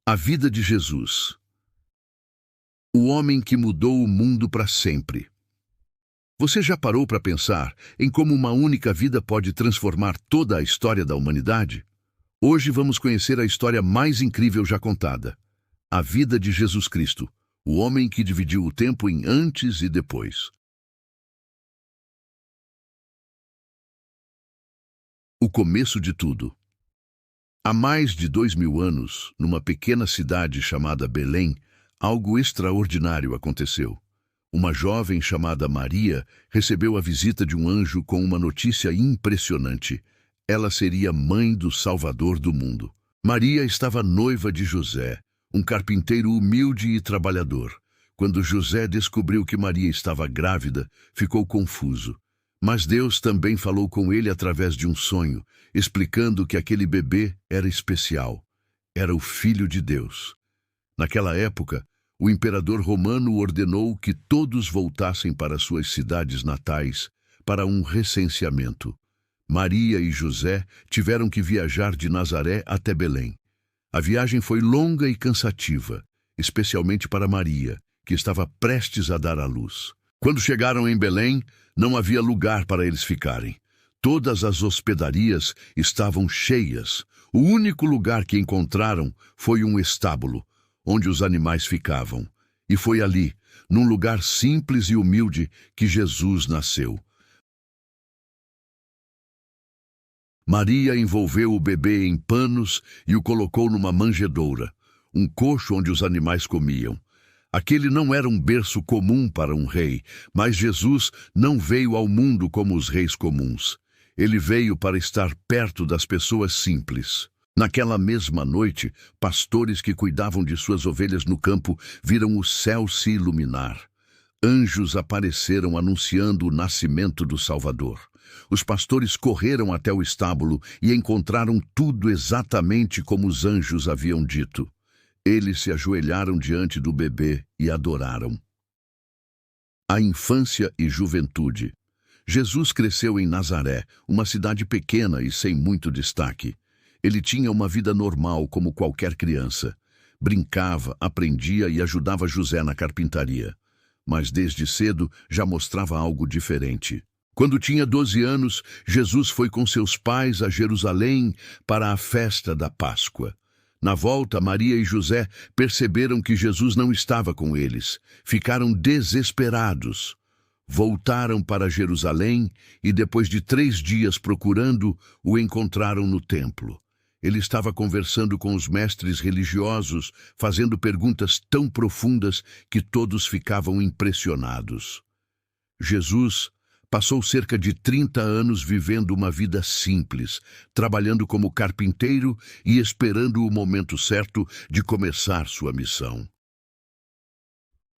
A vida de Jesus, o homem que mudou o mundo para sempre. Você já parou para pensar em como uma única vida pode transformar toda a história da humanidade? Hoje vamos conhecer a história mais incrível já contada. A vida de Jesus Cristo, o homem que dividiu o tempo em antes e depois. O começo de tudo. Há mais de 2000 anos, numa pequena cidade chamada Belém, algo extraordinário aconteceu. Uma jovem chamada Maria recebeu a visita de um anjo com uma notícia impressionante. Ela seria mãe do Salvador do mundo. Maria estava noiva de José, um carpinteiro humilde e trabalhador. Quando José descobriu que Maria estava grávida, ficou confuso. Mas Deus também falou com ele através de um sonho, explicando que aquele bebê era especial. Era o Filho de Deus. Naquela época, o imperador romano ordenou que todos voltassem para suas cidades natais para um recenseamento. Maria e José tiveram que viajar de Nazaré até Belém. A viagem foi longa e cansativa, especialmente para Maria, que estava prestes a dar à luz. Quando chegaram em Belém, não havia lugar para eles ficarem. Todas as hospedarias estavam cheias. O único lugar que encontraram foi um estábulo, onde os animais ficavam. E foi ali, num lugar simples e humilde, que Jesus nasceu. Maria envolveu o bebê em panos e o colocou numa manjedoura, um coxo onde os animais comiam. Aquele não era um berço comum para um rei, mas Jesus não veio ao mundo como os reis comuns. Ele veio para estar perto das pessoas simples. Naquela mesma noite, pastores que cuidavam de suas ovelhas no campo viram o céu se iluminar. Anjos apareceram anunciando o nascimento do Salvador. Os pastores correram até o estábulo e encontraram tudo exatamente como os anjos haviam dito. Eles se ajoelharam diante do bebê e adoraram. A infância e juventude. Jesus cresceu em Nazaré, uma cidade pequena e sem muito destaque. Ele tinha uma vida normal como qualquer criança. Brincava, aprendia e ajudava José na carpintaria. Mas desde cedo já mostrava algo diferente. Quando tinha 12 anos, Jesus foi com seus pais a Jerusalém para a festa da Páscoa. Na volta, Maria e José perceberam que Jesus não estava com eles. Ficaram desesperados. Voltaram para Jerusalém e, depois de 3 dias procurando, o encontraram no templo. Ele estava conversando com os mestres religiosos, fazendo perguntas tão profundas que todos ficavam impressionados. Jesus passou cerca de 30 anos vivendo uma vida simples, trabalhando como carpinteiro e esperando o momento certo de começar sua missão.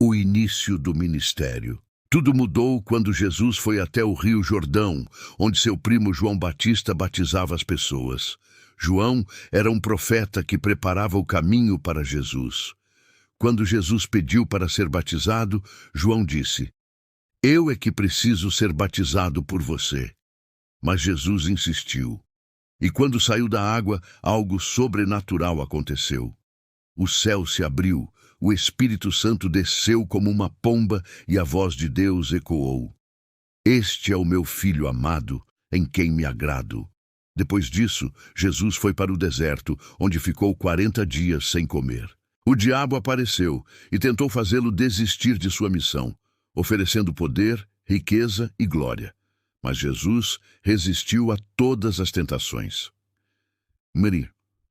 O início do ministério. Tudo mudou quando Jesus foi até o Rio Jordão, onde seu primo João Batista batizava as pessoas. João era um profeta que preparava o caminho para Jesus. Quando Jesus pediu para ser batizado, João disse: "Eu é que preciso ser batizado por você." Mas Jesus insistiu. E quando saiu da água, algo sobrenatural aconteceu. O céu se abriu, o Espírito Santo desceu como uma pomba e a voz de Deus ecoou: "Este é o meu filho amado, em quem me agrado." Depois disso, Jesus foi para o deserto, onde ficou 40 dias sem comer. O diabo apareceu e tentou fazê-lo desistir de sua missão, oferecendo poder, riqueza e glória. Mas Jesus resistiu a todas as tentações.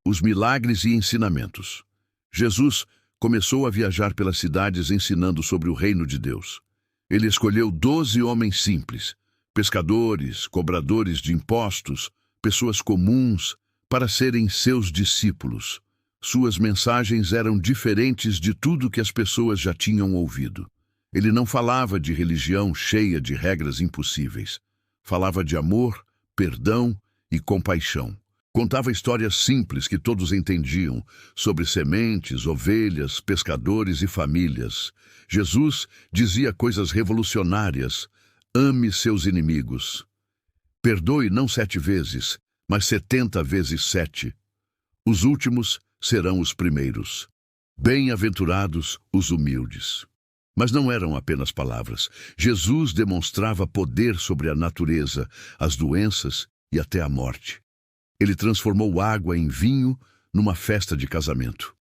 Os milagres e ensinamentos. Jesus começou a viajar pelas cidades ensinando sobre o reino de Deus. Ele escolheu 12 homens simples, pescadores, cobradores de impostos, pessoas comuns, para serem seus discípulos. Suas mensagens eram diferentes de tudo que as pessoas já tinham ouvido. Ele não falava de religião cheia de regras impossíveis. Falava de amor, perdão e compaixão. Contava histórias simples que todos entendiam, sobre sementes, ovelhas, pescadores e famílias. Jesus dizia coisas revolucionárias: ame seus inimigos. Perdoe não 7 vezes, mas 70 vezes 7. Os últimos serão os primeiros. Bem-aventurados os humildes. Mas não eram apenas palavras. Jesus demonstrava poder sobre a natureza, as doenças e até a morte. Ele transformou água em vinho numa festa de casamento.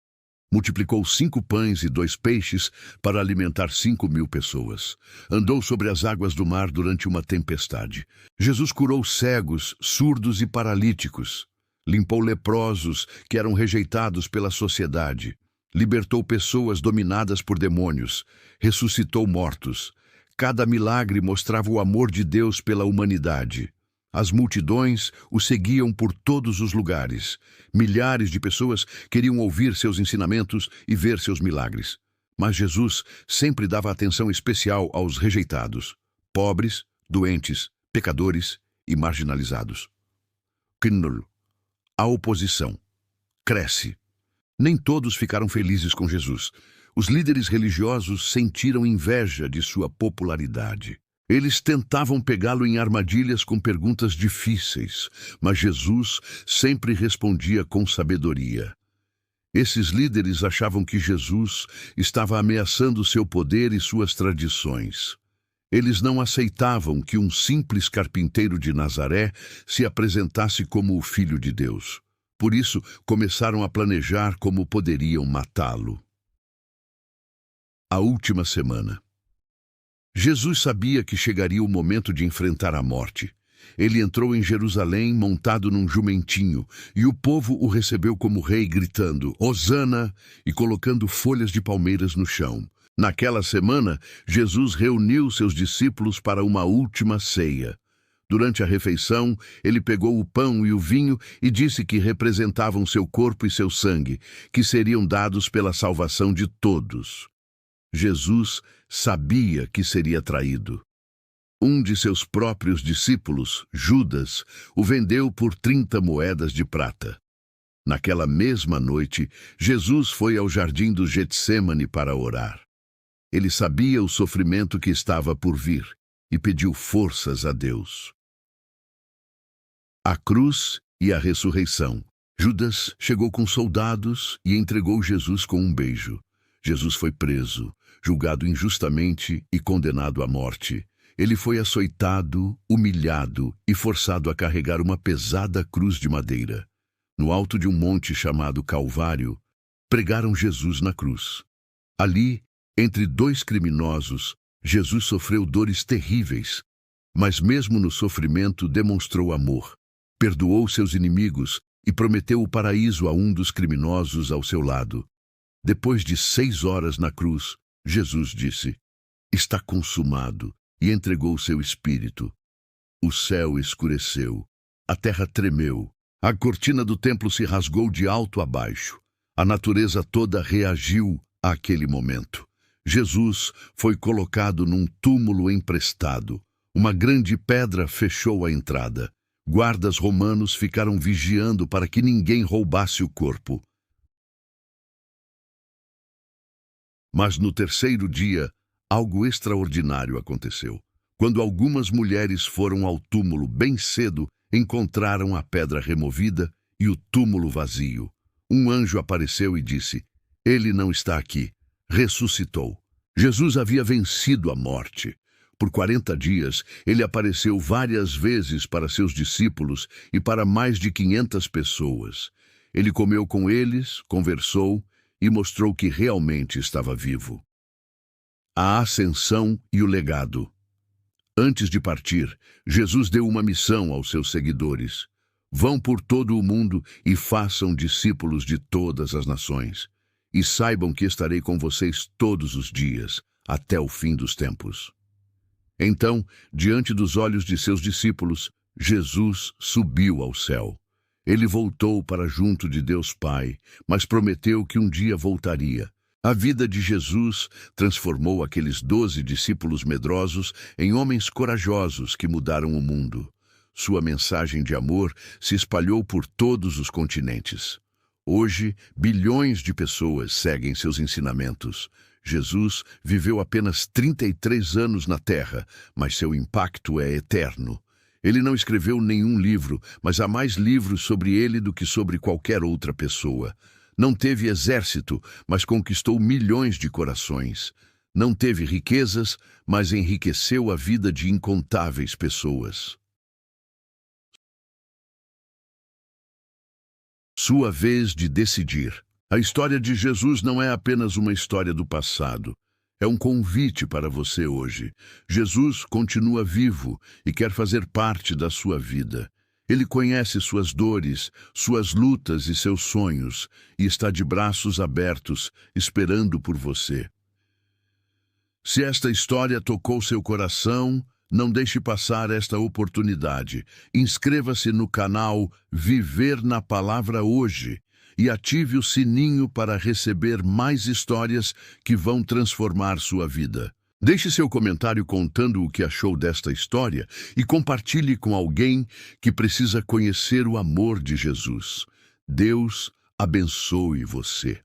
Multiplicou 5 pães e 2 peixes para alimentar 5.000 pessoas. Andou sobre as águas do mar durante uma tempestade. Jesus curou cegos, surdos e paralíticos. Limpou leprosos que eram rejeitados pela sociedade. Libertou pessoas dominadas por demônios. Ressuscitou mortos. Cada milagre mostrava o amor de Deus pela humanidade. As multidões o seguiam por todos os lugares. Milhares de pessoas queriam ouvir seus ensinamentos e ver seus milagres. Mas Jesus sempre dava atenção especial aos rejeitados, pobres, doentes, pecadores e marginalizados. A oposição cresce. Nem todos ficaram felizes com Jesus. Os líderes religiosos sentiram inveja de sua popularidade. Eles tentavam pegá-lo em armadilhas com perguntas difíceis, mas Jesus sempre respondia com sabedoria. Esses líderes achavam que Jesus estava ameaçando seu poder e suas tradições. Eles não aceitavam que um simples carpinteiro de Nazaré se apresentasse como o Filho de Deus. Por isso, começaram a planejar como poderiam matá-lo. A última semana. Jesus sabia que chegaria o momento de enfrentar a morte. Ele entrou em Jerusalém montado num jumentinho, e o povo o recebeu como rei, gritando "Hosana" e colocando folhas de palmeiras no chão. Naquela semana, Jesus reuniu seus discípulos para uma última ceia. Durante a refeição, ele pegou o pão e o vinho e disse que representavam seu corpo e seu sangue, que seriam dados pela salvação de todos. Jesus sabia que seria traído. Um de seus próprios discípulos, Judas, o vendeu por 30 moedas de prata. Naquela mesma noite, Jesus foi ao jardim do Getsêmani para orar. Ele sabia o sofrimento que estava por vir e pediu forças a Deus. A cruz e a ressurreição. Judas chegou com soldados e entregou Jesus com um beijo. Jesus foi preso, julgado injustamente e condenado à morte. Ele foi açoitado, humilhado e forçado a carregar uma pesada cruz de madeira. No alto de um monte chamado Calvário, pregaram Jesus na cruz. Ali, entre 2 criminosos, Jesus sofreu dores terríveis, mas mesmo no sofrimento demonstrou amor. Perdoou seus inimigos e prometeu o paraíso a um dos criminosos ao seu lado. Depois de 6 horas na cruz, Jesus disse: "Está consumado", e entregou seu espírito. O céu escureceu, a terra tremeu, a cortina do templo se rasgou de alto a baixo. A natureza toda reagiu àquele momento. Jesus foi colocado num túmulo emprestado. Uma grande pedra fechou a entrada. Guardas romanos ficaram vigiando para que ninguém roubasse o corpo. Mas no 3º dia, algo extraordinário aconteceu. Quando algumas mulheres foram ao túmulo bem cedo, encontraram a pedra removida e o túmulo vazio. Um anjo apareceu e disse: "Ele não está aqui, ressuscitou." Jesus havia vencido a morte. Por 40 dias, ele apareceu várias vezes para seus discípulos e para mais de 500 pessoas. Ele comeu com eles, conversou e mostrou que realmente estava vivo. A ascensão e o legado. Antes de partir, Jesus deu uma missão aos seus seguidores. Vão por todo o mundo e façam discípulos de todas as nações. E saibam que estarei com vocês todos os dias, até o fim dos tempos. Então, diante dos olhos de seus discípulos, Jesus subiu ao céu. Ele voltou para junto de Deus Pai, mas prometeu que um dia voltaria. A vida de Jesus transformou aqueles 12 discípulos medrosos em homens corajosos que mudaram o mundo. Sua mensagem de amor se espalhou por todos os continentes. Hoje, bilhões de pessoas seguem seus ensinamentos. Jesus viveu apenas 33 anos na Terra, mas seu impacto é eterno. Ele não escreveu nenhum livro, mas há mais livros sobre ele do que sobre qualquer outra pessoa. Não teve exército, mas conquistou milhões de corações. Não teve riquezas, mas enriqueceu a vida de incontáveis pessoas. Sua vez de decidir. A história de Jesus não é apenas uma história do passado. É um convite para você hoje. Jesus continua vivo e quer fazer parte da sua vida. Ele conhece suas dores, suas lutas e seus sonhos, e está de braços abertos, esperando por você. Se esta história tocou seu coração, não deixe passar esta oportunidade. Inscreva-se no canal Viver na Palavra Hoje e ative o sininho para receber mais histórias que vão transformar sua vida. Deixe seu comentário contando o que achou desta história e compartilhe com alguém que precisa conhecer o amor de Jesus. Deus abençoe você.